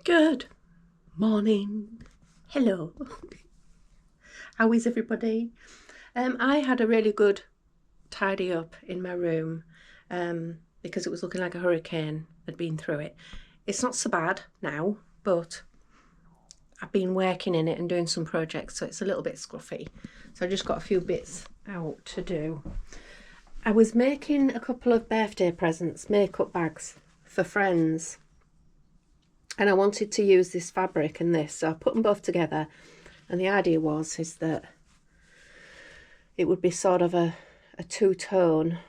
Good morning. Hello. How is everybody? I had a really good tidy up in my room because it was looking like a hurricane had been through it. It's not so bad now, but I've been working in it and doing some projects, so it's a little bit scruffy. So I just got a few bits out to do. I was making a couple of birthday presents, makeup bags for friends. And I wanted to use this fabric and this, so I put them both together. And the idea is that it would be sort of a two-tone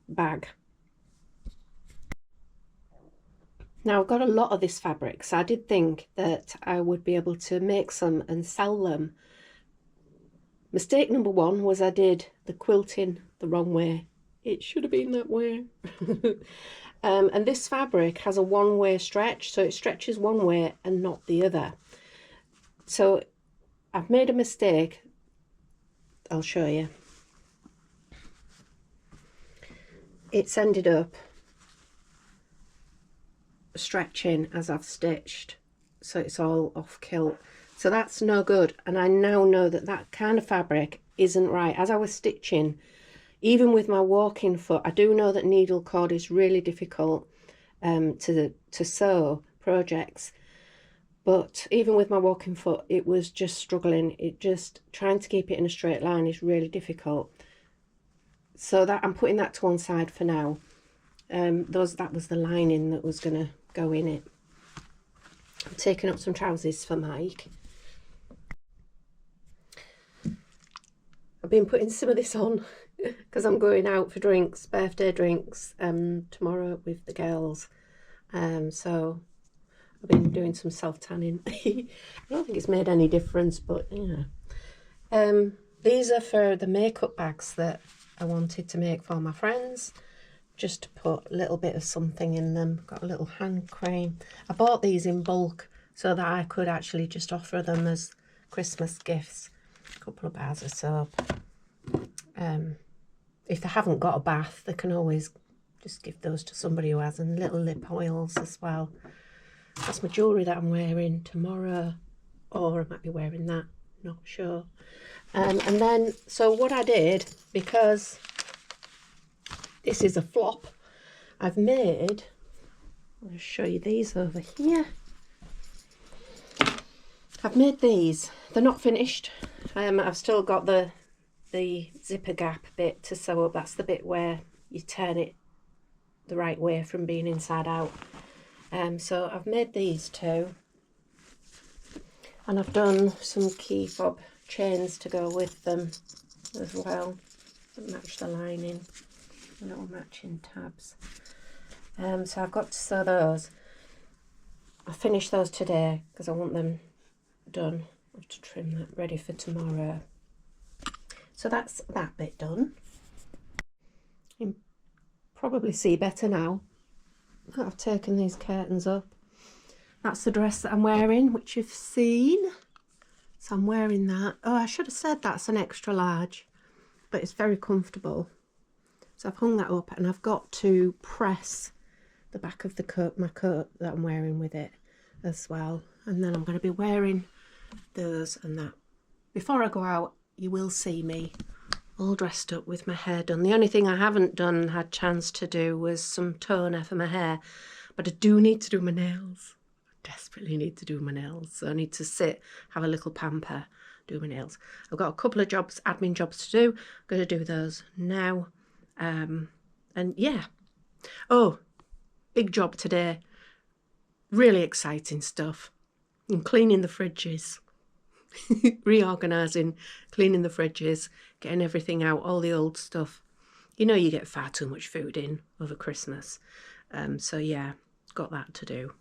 bag. Now I've got a lot of this fabric, so I did think that I would be able to make some and sell them. Mistake number one was I did the quilting the wrong way. It should have been that way. And this fabric has a one-way stretch, so it stretches one way and not the other. So I've made a mistake. I'll show you. It's ended up stretching as I've stitched, so it's all off kilt. So that's no good, and I now know that that kind of fabric isn't right. As I was stitching, even with my walking foot, I do know that needle cord is really difficult to sew projects. But even with my walking foot, it was just struggling. Trying to keep it in a straight line is really difficult. So that I'm putting that to one side for now. That was the lining that was going to go in it. I'm taking up some trousers for Mike. I've been putting some of this on because I'm going out for drinks, birthday drinks, tomorrow with the girls. So I've been doing some self-tanning. I don't think it's made any difference, but you know. These are for the makeup bags that I wanted to make for my friends, just to put a little bit of something in them. Got a little hand cream. I bought these in bulk so that I could actually just offer them as Christmas gifts. A couple of bars of soap. If they haven't got a bath, they can always just give those to somebody who has, and little lip oils as well. That's my jewellery that I'm wearing tomorrow, or I might be wearing that, not sure. And then, so what I did, because this is a flop, I've made, I'll show you these over here. I've made these. They're not finished. I've still got the zipper gap bit to sew up. That's the bit where you turn it the right way from being inside out. So I've made these two, and I've done some key fob chains to go with them as well that match the lining, little matching tabs. So I've got to sew those. I'll finish those today because I want them done. I have to trim that ready for tomorrow. So that's that bit done. You can probably see better now. I've taken these curtains up. That's the dress that I'm wearing, which you've seen. So I'm wearing that. Oh, I should have said that's an extra large, but it's very comfortable. So I've hung that up, and I've got to press the back of the coat, my coat that I'm wearing with it as well. And then I'm going to be wearing those and that. Before I go out, you will see me all dressed up with my hair done. The only thing I haven't done, had chance to do, was some toner for my hair, but I do need to do my nails. I desperately need to do my nails. So I need to sit, have a little pamper, do my nails. I've got a couple of jobs, admin jobs to do. I'm going to do those now. And yeah. Oh, big job today. Really exciting stuff. I'm cleaning the fridges. Reorganising, cleaning the fridges, getting everything out, all the old stuff. You know, you get far too much food in over Christmas. So yeah, got that to do.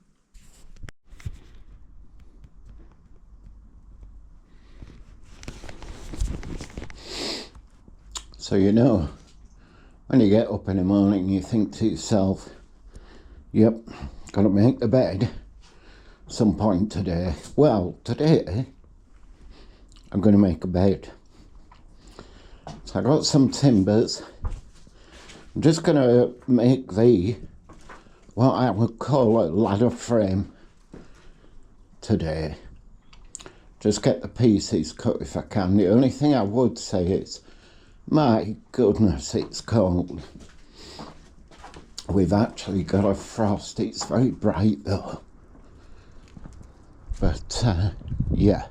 So you know, when you get up in the morning, you think to yourself, yep, gotta make the bed some point today. Well, today I'm going to make a bed. So I got some timbers. I'm just going to make what I would call a ladder frame. today. Just get the pieces cut if I can. The only thing I would say is, my goodness, it's cold. We've actually got a frost. It's very bright though. But yeah,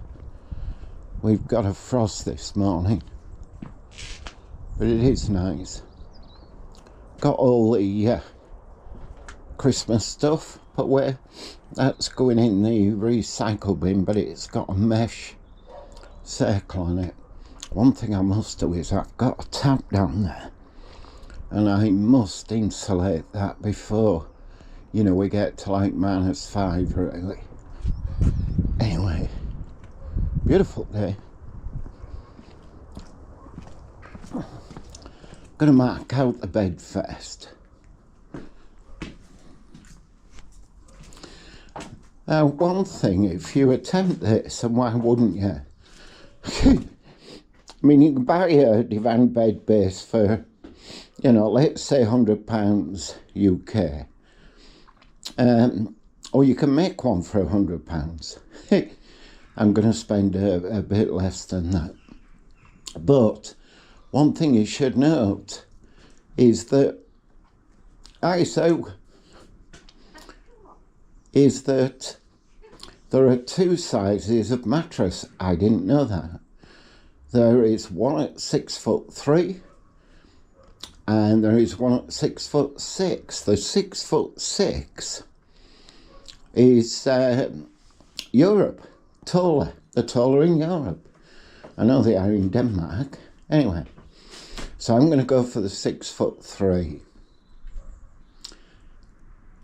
we've got a frost this morning. But it is nice. Got all the Christmas stuff put away. That's going in the recycle bin, but it's got a mesh circle on it. One thing I must do is I've got a tap down there, and I must insulate that before, you know, we get to like -5 really. Anyway, beautiful day. I'm gonna mark out the bed first. One thing, if you attempt this, and why wouldn't you? I mean, you can buy a divan bed base for, you know, let's say £100 UK. Or you can make one for £100. I'm going to spend a bit less than that. But one thing you should note is that there are two sizes of mattress. I didn't know that. There is one at 6'3", and there is one at 6'6". The 6'6" is Europe, taller. They're taller in Europe. I know they are in Denmark. Anyway, so I'm going to go for the 6'3".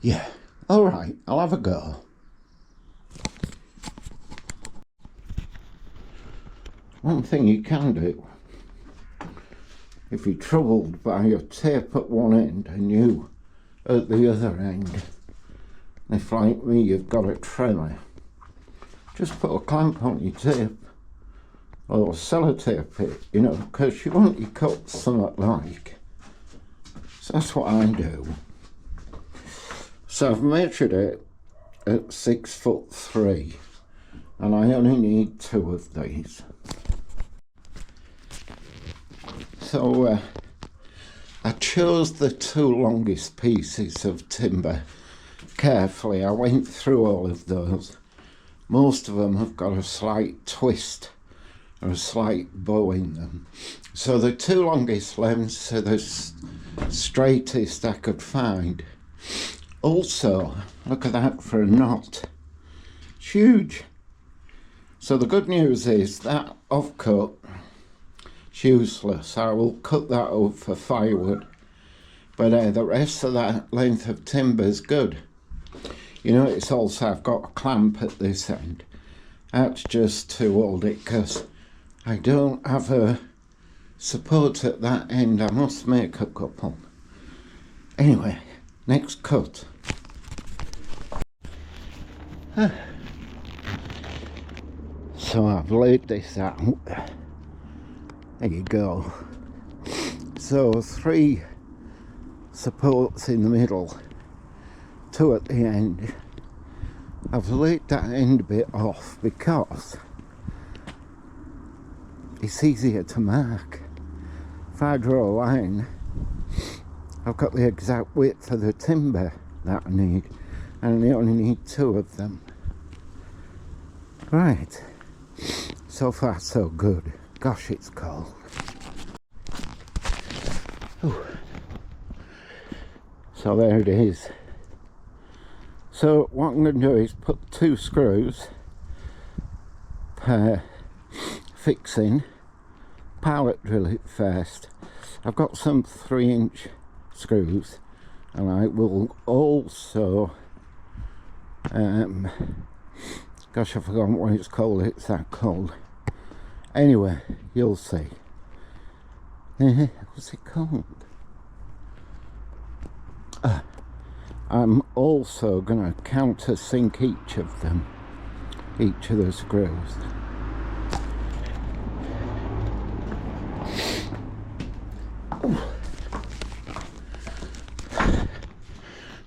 Yeah, all right, I'll have a go. One thing you can do, if you're troubled by your tape at one end and you at the other end, if like me you've got a trailer, just put a clamp on your tape or sellotape it, you know, because you want your cuts somewhat like. So that's what I do. So I've measured it at 6'3", and I only need 2 of these. So I chose the 2 longest pieces of timber carefully. I went through all of those. Most of them have got a slight twist or a slight bow in them. So the 2 longest lengths are the straightest I could find. Also, look at that for a knot. It's huge. So the good news is that offcut, it's useless. I will cut that up for firewood. But the rest of that length of timber is good. You know, it's also, I've got a clamp at this end. That's just to hold it because I don't have a support at that end. I must make a couple. Anyway, next cut. So I've laid this out. There you go. So 3 supports in the middle, 2 at the end. I've laid that end bit off because it's easier to mark. If I draw a line, I've got the exact width of the timber that I need, and I only need 2 of them. Right, so far so good. Gosh, it's cold. Ooh. So there it is. So what I'm going to do is put 2 screws per fixing, pilot drill it first. I've got some 3-inch screws, and I will also gosh, I've forgotten what it's called. It's that cold. Anyway, you'll see. What's it called? I'm also going to countersink each of them, each of the screws.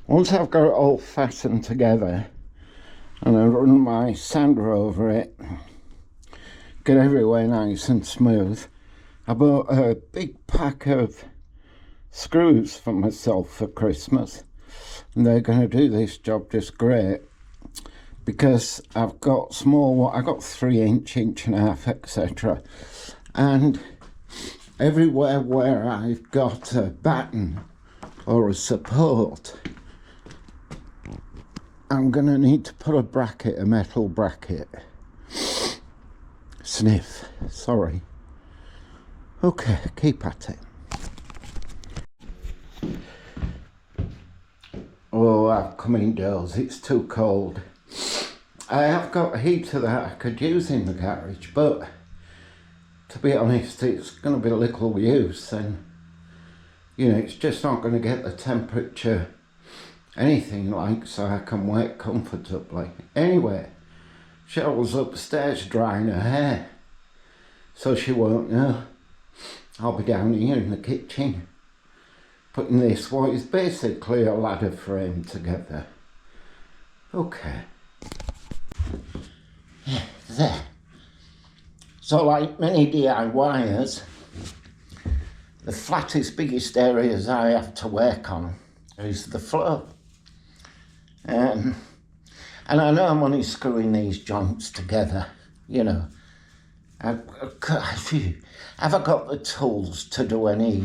Once I've got it all fastened together, and I run my sander over it, get everywhere nice and smooth. I bought a big pack of screws for myself for Christmas, and they're going to do this job just great, because I've got small, I got 3 inch, 1.5 inch, etc. And everywhere where I've got a batten or a support, I'm going to need to put a bracket, a metal bracket. Sniff, sorry. Okay, keep at it. Oh, I've come indoors, it's too cold. I have got a heater that I could use in the garage, but to be honest, it's going to be little use, and you know, it's just not going to get the temperature anything like so I can work comfortably. Anyway, Cheryl's upstairs drying her hair, so she won't know. I'll be down here in the kitchen putting this, what is basically a ladder frame, together. Okay. There. So like many DIYers, the flattest, biggest areas I have to work on is the floor. And I know I'm only screwing these joints together, you know. Have I got the tools to do any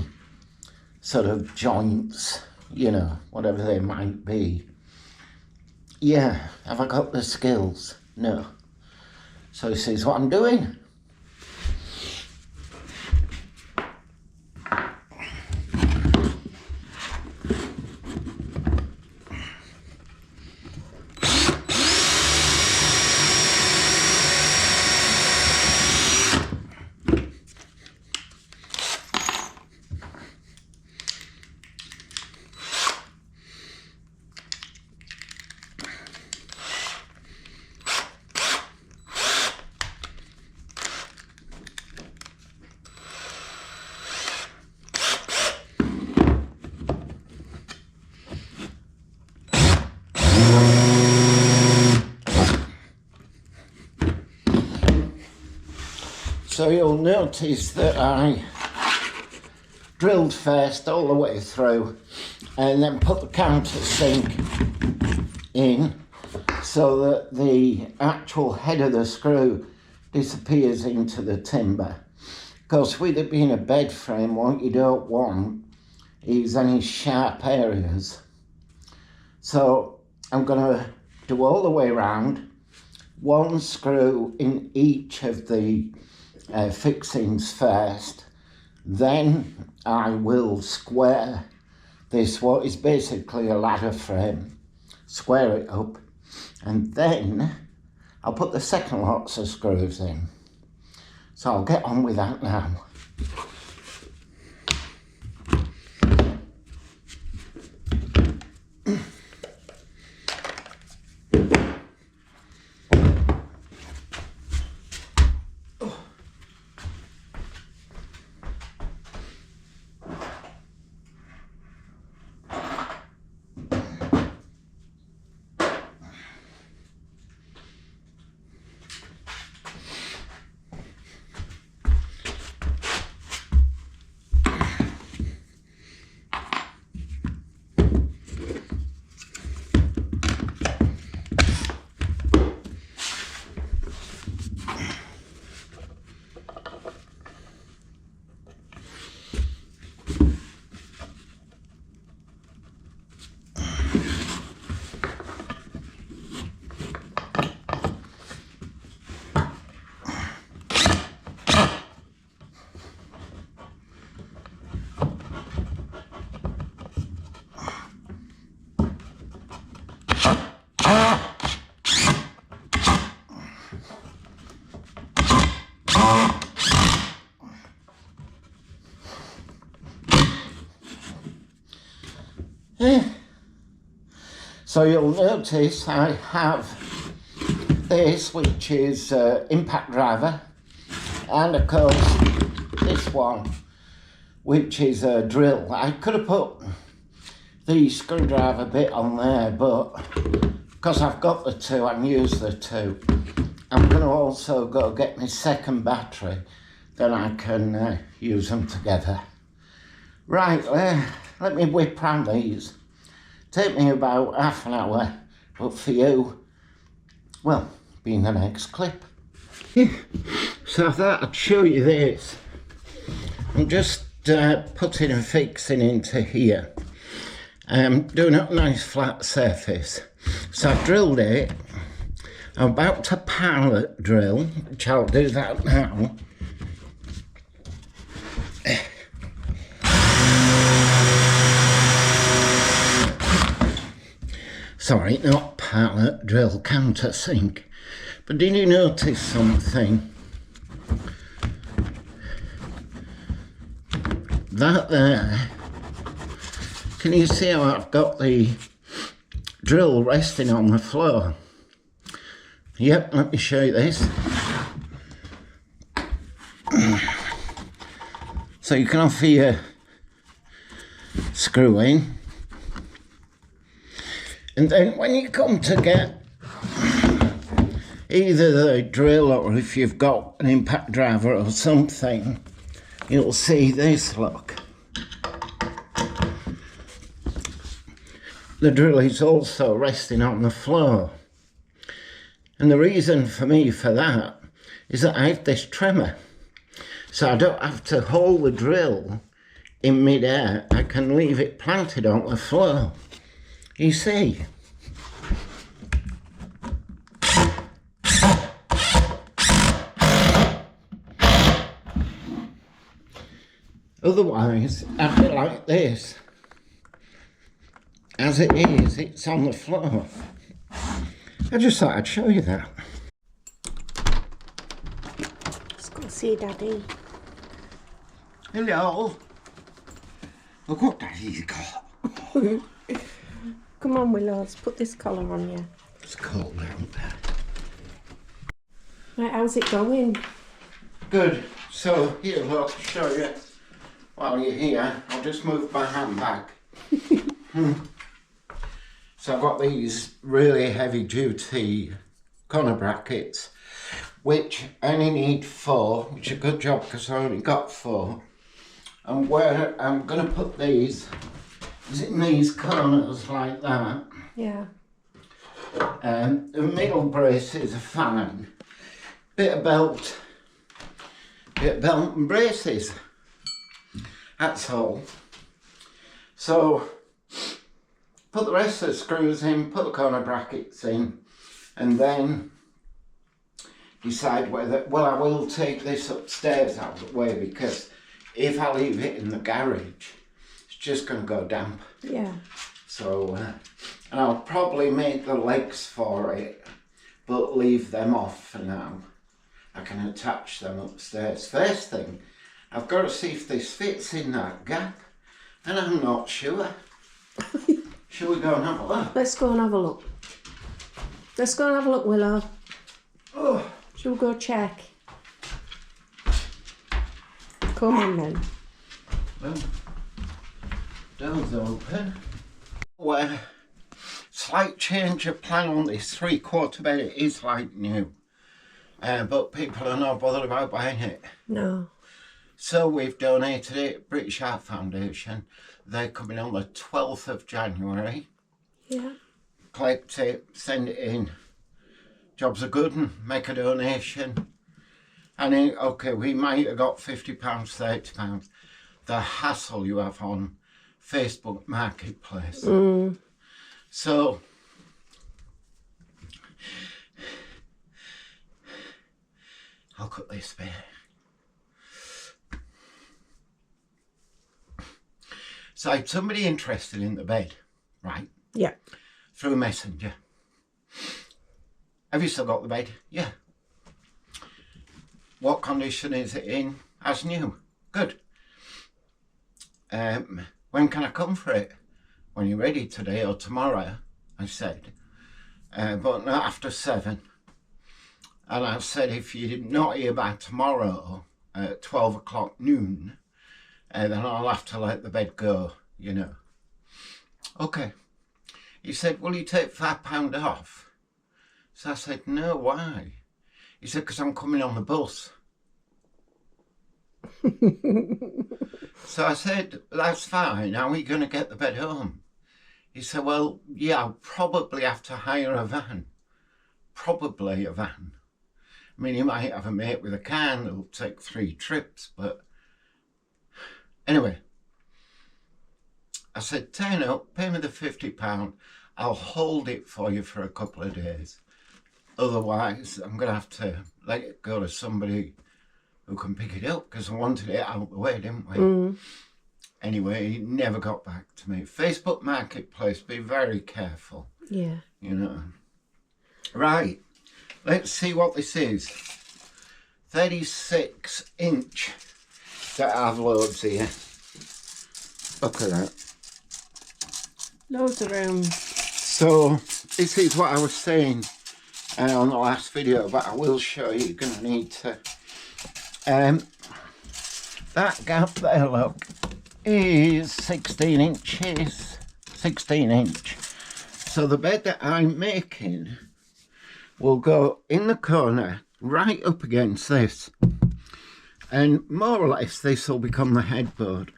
sort of joints, you know, whatever they might be? Yeah, have I got the skills? No. So this is what I'm doing. So you'll notice that I drilled first all the way through and then put the countersink in so that the actual head of the screw disappears into the timber. Because with it being a bed frame, what you don't want is any sharp areas. So I'm going to do all the way around, one screw in each of the fixings first, then I will square this, what is basically a ladder frame, square it up, and then I'll put the second lots of screws in. So I'll get on with that now. So you'll notice I have this, which is impact driver, and of course this one, which is a drill. I could have put the screwdriver bit on there, but because I've got the two and use the two, I'm going to also go get my second battery, then I can use them together. Right, let me whip round these. Take me about half an hour, but for you, well, be in the next clip. So I thought I'd show you this. I'm just putting and fixing into here. I'm doing a nice flat surface. So I've drilled it. I'm about to pilot drill, which I'll do that now. Sorry, not pilot drill, countersink. But did you notice something? That there, can you see how I've got the drill resting on the floor? Yep, let me show you this. So you can offer your screw in, and then when you come to get either the drill or if you've got an impact driver or something, you'll see this, look. The drill is also resting on the floor. And the reason for me for that is that I have this trimmer. So I don't have to hold the drill in mid-air. I can leave it planted on the floor. You see? Otherwise, I'd be like this. As it is, it's on the floor. I just thought I'd show you that. Let's go see Daddy. Hello. Look what Daddy's got. Come on, Willow, let's put this collar on you. It's cold out there. Right, how's it going? Good. So, here, look, show you. While you're here, I'll just move my hand back. So I've got these really heavy duty corner brackets, which I only need 4, which is a good job because I only got 4. And where I'm going to put these is in these corners like that. Yeah. The middle braces are fine. Bit of belt and braces. That's all. So put the rest of the screws in, put the corner brackets in, and then decide whether, well, I will take this upstairs out of the way because if I leave it in the garage, it's just going to go damp. Yeah. So, and I'll probably make the legs for it, but leave them off for now. I can attach them upstairs. First thing, I've got to see if this fits in that gap, and I'm not sure. Shall we go and have a look? Let's go and have a look. Let's go and have a look, Willow. Oh. Shall we go check? Come on then. Well, door's open. Well, slight change of plan on this 3/4 bed. It is like new, but people are not bothered about buying it. No. So we've donated it to British Art Foundation. They're coming on the 12th of January. Yeah. Collect it, send it in. Jobs are good and make a donation. And okay, we might have got £50, £30. The hassle you have on Facebook Marketplace. So I'll cut this bit. So I had somebody interested in the bed, right? Yeah. Through Messenger. Have you still got the bed? Yeah. What condition is it in? As new. Good. When can I come for it? When you're ready, today or tomorrow, I said. But not after 7. And I said, if you're not here by tomorrow at 12 o'clock noon, then I'll have to let the bed go, you know. Okay. He said, will you take £5 off? So I said, no, why? He said, because I'm coming on the bus. So I said, that's fine. How are you going to get the bed home? He said, well, yeah, I'll probably have to hire a van. Probably a van. I mean, you might have a mate with a car and it'll take 3 trips, but anyway. I said, turn up, pay me the £50. I'll hold it for you for a couple of days. Otherwise, I'm going to have to let it go to somebody who can pick it up, because I wanted it out of the way, didn't we? Anyway, he never got back to me. Facebook Marketplace, be very careful. Yeah. You know. Right, let's see what this is. 36-inch that I've loads here. Look at that. Loads of room. So, this is what I was saying on the last video, but I will show you. You're going to need to... that gap there, look, is 16 inches. 16 inch. So the bed that I'm making will go in the corner right up against this. And more or less this will become the headboard,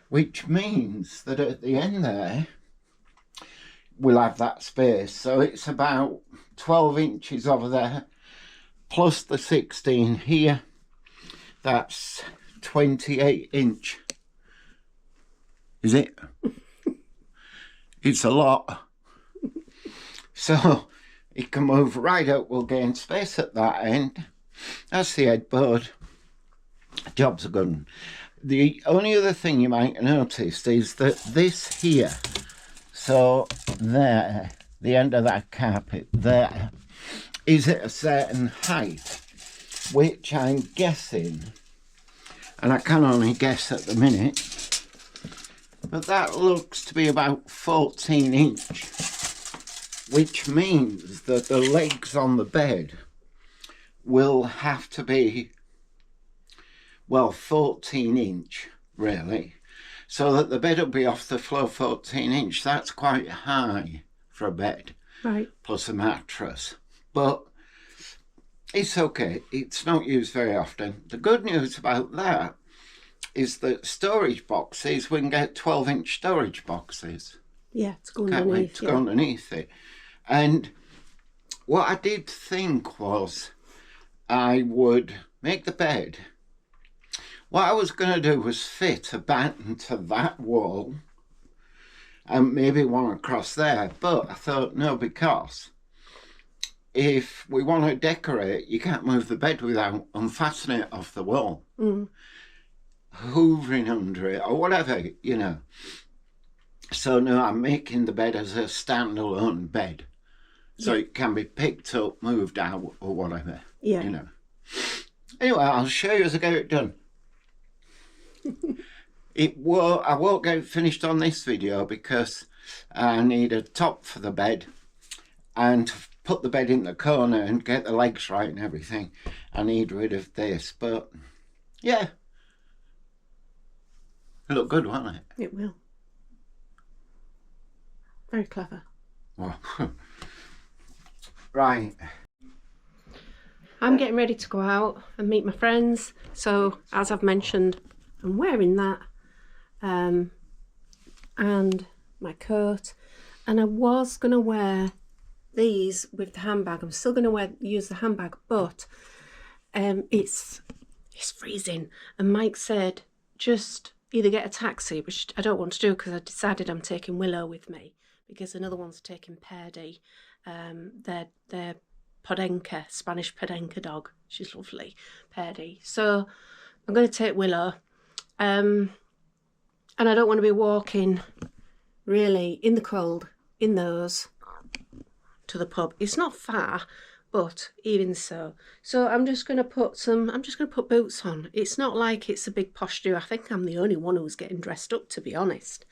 which means that at the end there, we'll have that space. So it's about 12 inches over there, plus the 16 here. That's 28 inch. Is it? It's a lot. So it can move right up. We'll gain space at that end. That's the headboard. Job's a good one. The only other thing you might notice is that this here, so there, the end of that carpet there, is at a certain height, which I'm guessing, and I can only guess at the minute, but that looks to be about 14 inch, which means that the legs on the bed will have to be, well, 14 inch really, so that the bed will be off the floor 14 inch. That's quite high for a bed, right? Plus a mattress, but it's okay. It's not used very often. The good news about that is that storage boxes, we can get 12-inch storage boxes. Yeah, to go underneath. To go underneath it. And what I did think was I would make the bed. What I was going to do was fit a batten to that wall and maybe one across there. But I thought, no, because if we want to decorate, you can't move the bed without unfastening it off the wall. Hoovering under it or whatever, you know. So no, I'm making the bed as a standalone bed. So it can be picked up, moved out or whatever. Yeah. You know. Anyway, I'll show you as I get it done. I won't get it finished on this video because I need a top for the bed and to put the bed in the corner and get the legs right and everything. I need rid of this, but yeah. It looked good, won't it? It will. Very clever. Well, right. I'm getting ready to go out and meet my friends. So, as I've mentioned, I'm wearing that and my coat. And I was going to wear these with the handbag. I'm still going to use the handbag, but it's freezing. And Mike said, just either get a taxi, which I don't want to do because I decided I'm taking Willow with me because another one's taking Purdy. They're Podenca, Spanish Podenca dog. She's lovely, Purdy. So I'm going to take Willow. And I don't want to be walking really in the cold in those to the pub. It's not far, but even so. So I'm just going to put boots on. It's not like it's a big posh do. I think I'm the only one who's getting dressed up, to be honest.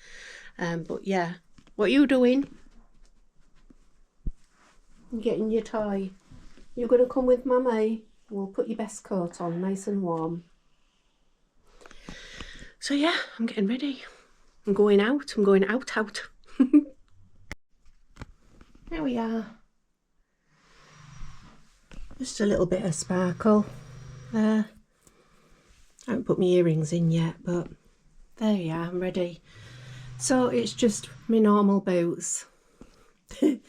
But yeah, what are you doing? You're getting your toy. You're going to come with Mummy. We'll put your best coat on, nice and warm. So yeah, I'm getting ready. I'm going out. There we are. Just a little bit of sparkle there. I haven't put my earrings in yet, but there you are, I'm ready. So it's just my normal boots. I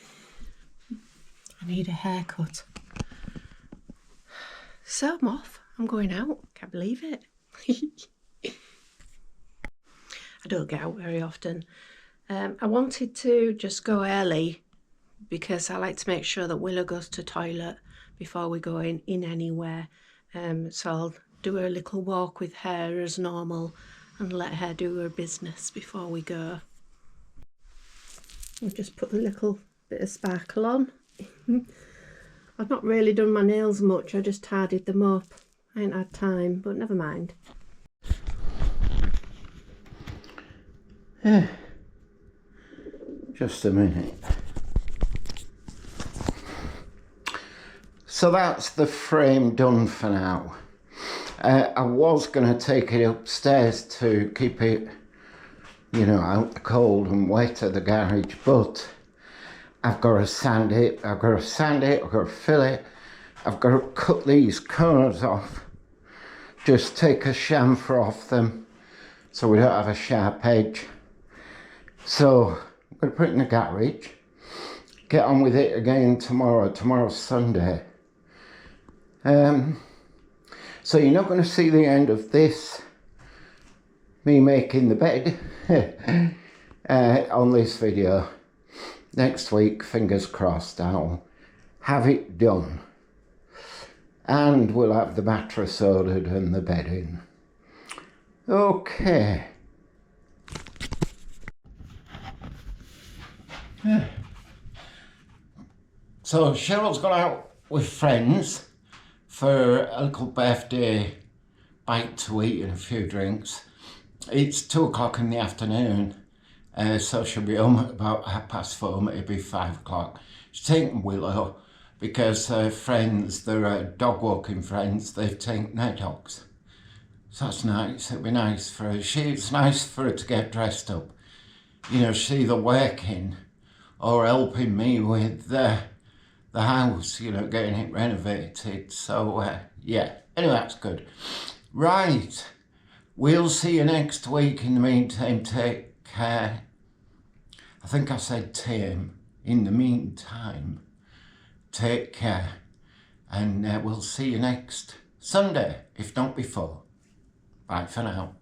need a haircut. So I'm off. I'm going out. Can't believe it. I don't get out very often. I wanted to just go early because I like to make sure that Willow goes to toilet before we go in anywhere. So I'll do a little walk with her as normal and let her do her business before we go. I've just put a little bit of sparkle on. I've not really done my nails much, I just tidied them up. I ain't had time, but never mind. Just a minute. So that's the frame done for now. I was going to take it upstairs to keep it, you know, out the cold and wet at the garage, but I've got to sand it, I've got to fill it, I've got to cut these corners off, just take a chamfer off them so we don't have a sharp edge. So I'm going to put it in the garage, get on with it again tomorrow. Tomorrow's Sunday. So you're not going to see the end of this, me making the bed, on this video. Next week, fingers crossed, I'll have it done. And we'll have the mattress ordered and the bed in. Okay. So Cheryl's gone out with friends for a little birthday bite to eat and a few drinks. It's 2 o'clock in the afternoon, so she'll be home at about 4:30, maybe 5 o'clock. She's taking Willow because her friends, they're dog walking friends, they've taken their dogs. So that's nice, it'll be nice for her. It's nice for her to get dressed up. You know, she's either working or helping me with the house, you know, getting it renovated. So, yeah, anyway, that's good. Right, we'll see you next week. In the meantime, take care. I think I said Tim. In the meantime, take care. And we'll see you next Sunday, if not before. Bye for now.